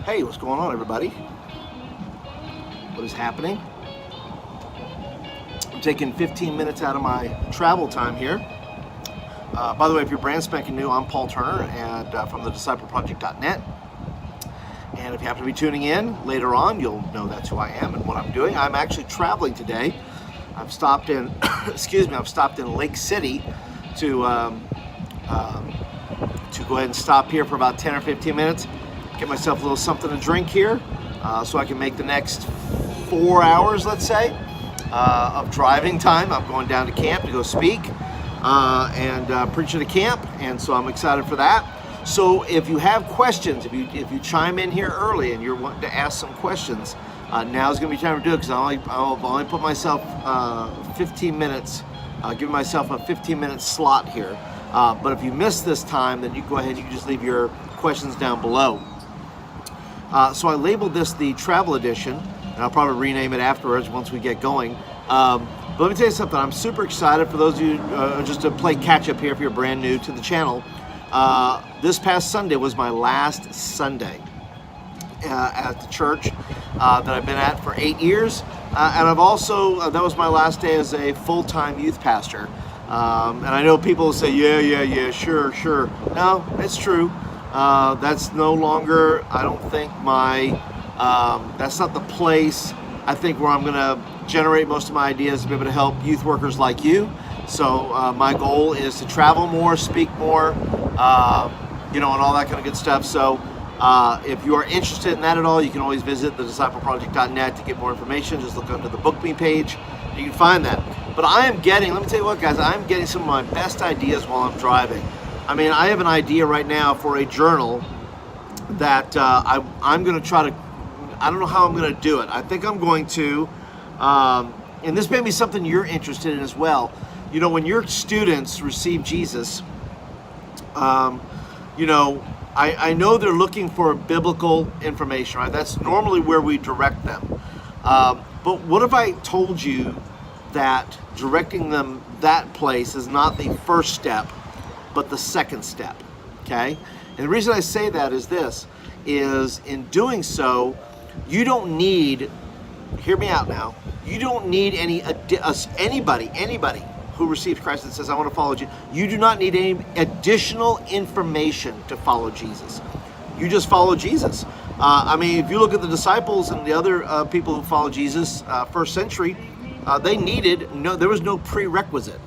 Hey, what's going on, everybody? What is happening? I'm taking 15 minutes out of my travel time here. By the way, if you're brand spanking new, I'm Paul Turner and from the discipleproject.net. And if you happen to be tuning in later on, you'll know that's who I am and what I'm doing. I'm actually traveling today. I've stopped in, I've stopped in Lake City to go ahead and stop here for about 10 or 15 minutes, get myself a little something to drink here, so I can make the next 4 hours, let's say, of driving time. I'm going down to camp to go speak and preach at a camp, and so I'm excited for that. So if you have questions, if you chime in here early and you're wanting to ask some questions, now's going to be time to do it, because I'll only put myself 15 minutes, give myself a 15-minute slot here. But if you miss this time, then you go ahead and you can just leave your questions down below. So I labeled this the travel edition, and I'll probably rename it afterwards once we get going. But let me tell you something. I'm super excited for those of you, just to play catch up here if you're brand new to the channel. This past Sunday was my last Sunday at the church that I've been at for 8 years. And I've also, that was my last day as a full-time youth pastor. And I know people say, yeah, sure. No, it's true. That's no longer, I don't think that's not the place, I think, where I'm going to generate most of my ideas to be able to help youth workers like you. So my goal is to travel more, speak more, and all that kind of good stuff. So if you are interested in that at all, you can always visit the discipleproject.net to get more information. Just look under the Book Me page. You can find that. But let me tell you what, guys, I'm getting some of my best ideas while I'm driving. I mean, I have an idea right now for a journal that I'm going to try to, I don't know how I'm going to do it. I think I'm going to, and this may be something you're interested in as well. When your students receive Jesus, I know they're looking for biblical information, right? That's normally where we direct them. But what if I told you that directing them that place is not the first step, but the second step, okay? And the reason I say that is this, is in doing so, you don't need, hear me out now, you don't need anybody who receives Christ and says, I want to follow Jesus. You do not need any additional information to follow Jesus. You just follow Jesus. If you look at the disciples and the other people who followed Jesus first century, there was no prerequisite.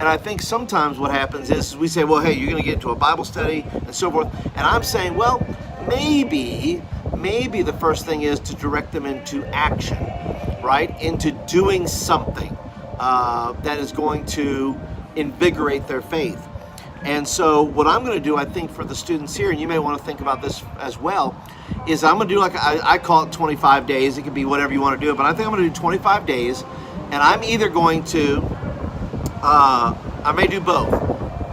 And I think sometimes what happens is we say, well, hey, you're going to get into a Bible study and so forth. And I'm saying, well, maybe the first thing is to direct them into action, right? Into doing something that is going to invigorate their faith. And so what I'm going to do, I think, for the students here, and you may want to think about this as well, is I'm going to do I call it 25 days. It could be whatever you want to do, but I think I'm going to do 25 days, and I'm either going to, I may do both,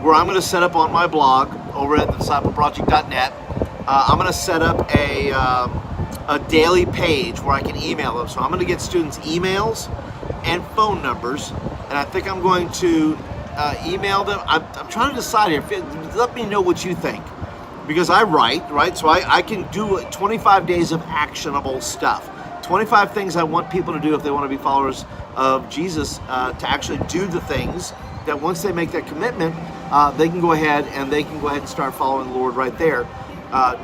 where I'm going to set up on my blog over at thediscipleproject.net, I'm going to set up a daily page where I can email them. So I'm going to get students emails and phone numbers, and I think I'm going to email them. I'm trying to decide here. Let me know what you think, because I write, right? So I can do 25 days of actionable stuff. 25 things I want people to do if they want to be followers of Jesus, to actually do the things that once they make that commitment, they can go ahead and start following the Lord right there.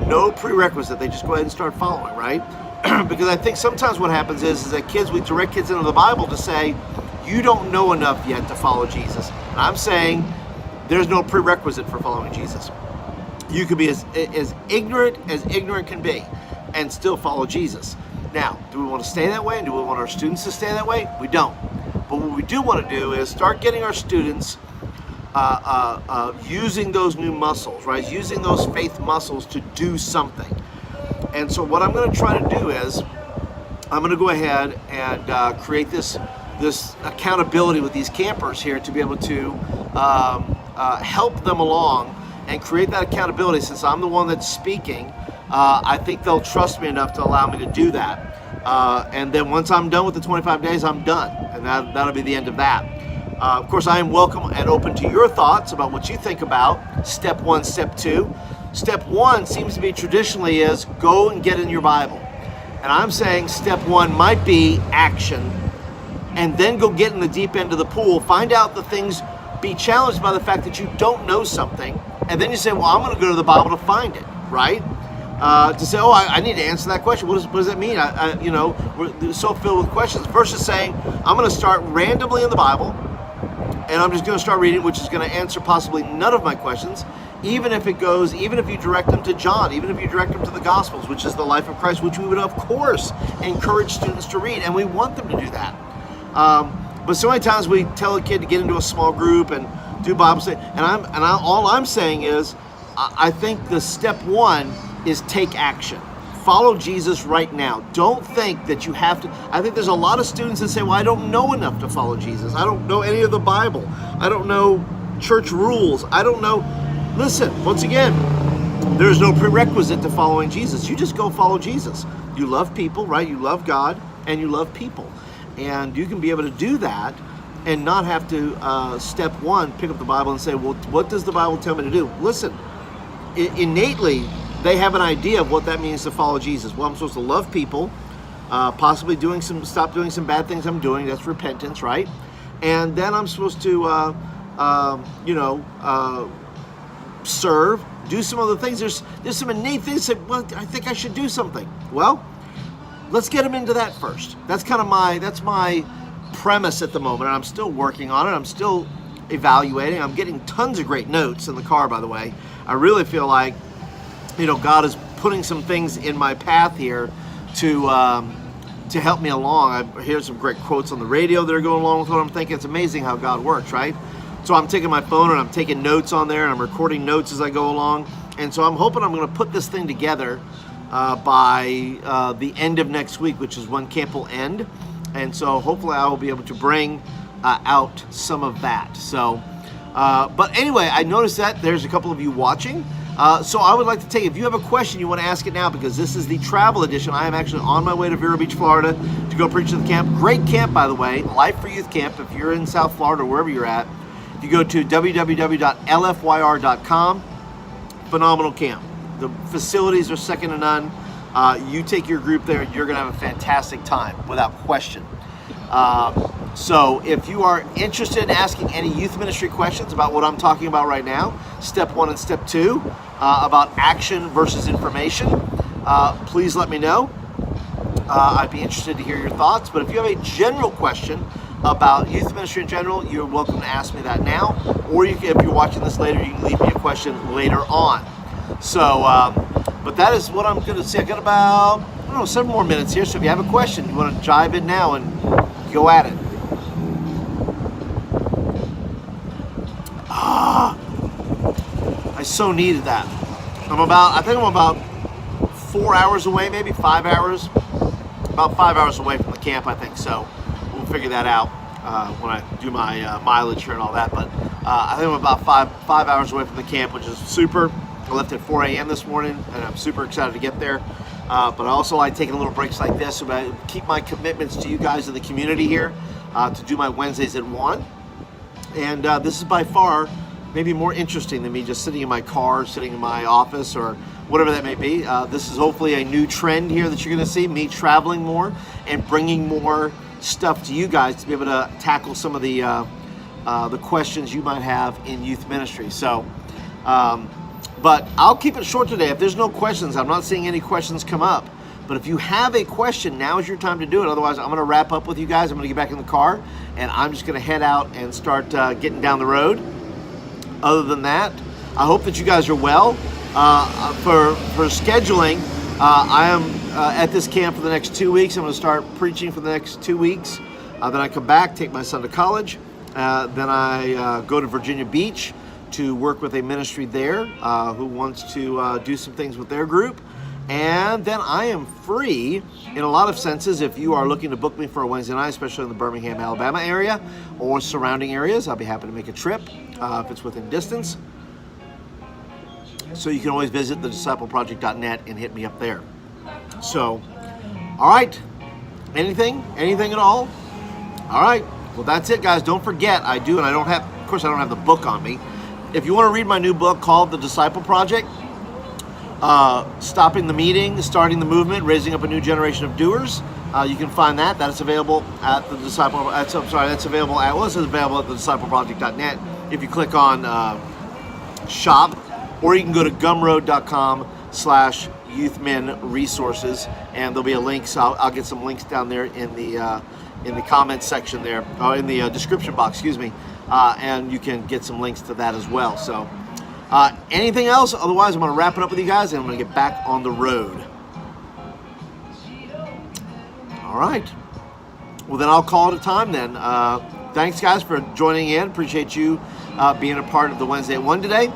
No prerequisite. They just go ahead and start following, right? Because I think sometimes what happens is that we direct kids into the Bible to say, you don't know enough yet to follow Jesus. And I'm saying there's no prerequisite for following Jesus. You could be as ignorant can be and still follow Jesus. Now, do we want to stay that way? And do we want our students to stay that way? We don't. But what we do want to do is start getting our students using those new muscles, right? Using those faith muscles to do something. And so what I'm going to try to do is I'm going to go ahead and create this accountability with these campers here to be able to help them along and create that accountability. Since I'm the one that's speaking, I think they'll trust me enough to allow me to do that. And then once I'm done with the 25 days, I'm done. And that'll be the end of that. Of course, I am welcome and open to your thoughts about what you think about step 1, step 2. Step one seems to be traditionally is go and get in your Bible. And I'm saying step one might be action, and then go get in the deep end of the pool, find out the things, be challenged by the fact that you don't know something, and then you say, well, I'm going to go to the Bible to find it, right? To say, oh, I need to answer that question. What does that mean? We're so filled with questions. Versus saying, I'm going to start randomly in the Bible, and I'm just going to start reading, which is going to answer possibly none of my questions, even if you direct them to John, even if you direct them to the Gospels, which is the life of Christ, which we would, of course, encourage students to read, and we want them to do that. But so many times we tell a kid to get into a small group and do Bible study, all I'm saying is, I think the step one is take action. Follow Jesus right now. Don't think that you have to. I think there's a lot of students that say, well, I don't know enough to follow Jesus. I don't know any of the Bible. I don't know church rules. I don't know. Listen, once again, there's no prerequisite to following Jesus. You just go follow Jesus. You love people, right? You love God and you love people. And you can be able to do that and not have to, step one, pick up the Bible and say, well, what does the Bible tell me to do? Listen, innately, they have an idea of what that means to follow Jesus. Well, I'm supposed to love people, possibly stop doing some bad things I'm doing. That's repentance, right? And then I'm supposed to, serve, do some other things. There's some innate things that, well, I think I should do something. Well, let's get them into that first. That's my premise at the moment. And I'm still working on it. I'm still evaluating. I'm getting tons of great notes in the car, by the way. I really feel like, God is putting some things in my path here to help me along. I hear some great quotes on the radio that are going along with what I'm thinking. It's amazing how God works, right? So I'm taking my phone and I'm taking notes on there and I'm recording notes as I go along. And so I'm hoping I'm going to put this thing together by the end of next week, which is when camp will end. And so hopefully I will be able to bring out some of that. So, but anyway, I noticed that there's a couple of you watching. So I would like to if you have a question, you want to ask it now, because this is the travel edition. I am actually on my way to Vero Beach, Florida to go preach at the camp. Great camp, by the way, Life for Youth Camp. If you're in South Florida or wherever you're at, if you go to www.lfyr.com, phenomenal camp. The facilities are second to none. You take your group there, you're going to have a fantastic time, without question. So if you are interested in asking any youth ministry questions about what I'm talking about right now, step one and step two, about action versus information, please let me know. I'd be interested to hear your thoughts. But if you have a general question about youth ministry in general, you're welcome to ask me that now. Or if you're watching this later, you can leave me a question later on. So, but that is what I'm going to say. I got about, 7 more minutes here. So if you have a question, you want to jive in now and go at it. I so needed that. I think I'm about 4 hours away, maybe 5 hours. About 5 hours away from the camp, I think. So we'll figure that out when I do my mileage here and all that. But I think I'm about five hours away from the camp, which is super. I left at 4 a.m. this morning, and I'm super excited to get there. But I also like taking little breaks like this so I keep my commitments to you guys in the community here to do my Wednesdays at 1. And this is by far maybe more interesting than me just sitting in my car, sitting in my office, or whatever that may be. This is hopefully a new trend here that you're going to see, me traveling more and bringing more stuff to you guys to be able to tackle some of the questions you might have in youth ministry. So, but I'll keep it short today. If there's no questions, I'm not seeing any questions come up. But if you have a question, now is your time to do it. Otherwise, I'm going to wrap up with you guys. I'm going to get back in the car, and I'm just going to head out and start getting down the road. Other than that, I hope that you guys are well. For scheduling, I am at this camp for the next 2 weeks. I'm going to start preaching for the next 2 weeks. Then I come back, take my son to college. Then I go to Virginia Beach to work with a ministry there who wants to do some things with their group. And then I am free in a lot of senses. If you are looking to book me for a Wednesday night, especially in the Birmingham, Alabama area or surrounding areas, I'll be happy to make a trip if it's within distance. So you can always visit thediscipleproject.net and hit me up there. So, all right. Anything at all? All right. Well, that's it, guys. Don't forget, of course, I don't have the book on me. If you want to read my new book called The Disciple Project, Stopping the Meeting, Starting the Movement, Raising Up a New Generation of Doers. You can find that. That's available at the Disciple. That's available at. Well, it's available at the discipleproject.net. If you click on shop, or you can go to gumroad.com/youthmen resources, and there'll be a link. So I'll get some links down there in the comments section there, or in the description box. Excuse me, and you can get some links to that as well. So. Anything else? Otherwise, I'm going to wrap it up with you guys, and I'm going to get back on the road. All right. Well, then I'll call it a time then. Thanks, guys, for joining in. Appreciate you being a part of the Wednesday at 1 today.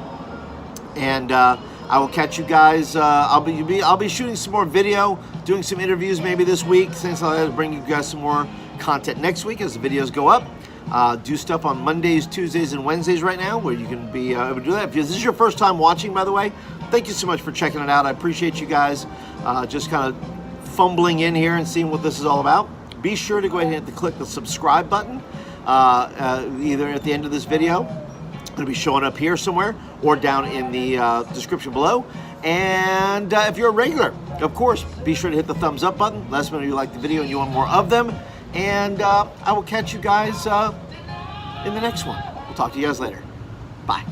And I will catch you guys. I'll be shooting some more video, doing some interviews maybe this week. Things like that to bring you guys some more content next week as the videos go up. Do stuff on Mondays, Tuesdays, and Wednesdays right now, where you can be able to do that. If this is your first time watching, by the way, thank you so much for checking it out. I appreciate you guys just kind of fumbling in here and seeing what this is all about. Be sure to go ahead and click the subscribe button, either at the end of this video. It'll be showing up here somewhere, or down in the description below. And if you're a regular, of course, be sure to hit the thumbs up button. Let us know you like the video and you want more of them. And I will catch you guys in the next one. We'll talk to you guys later. Bye.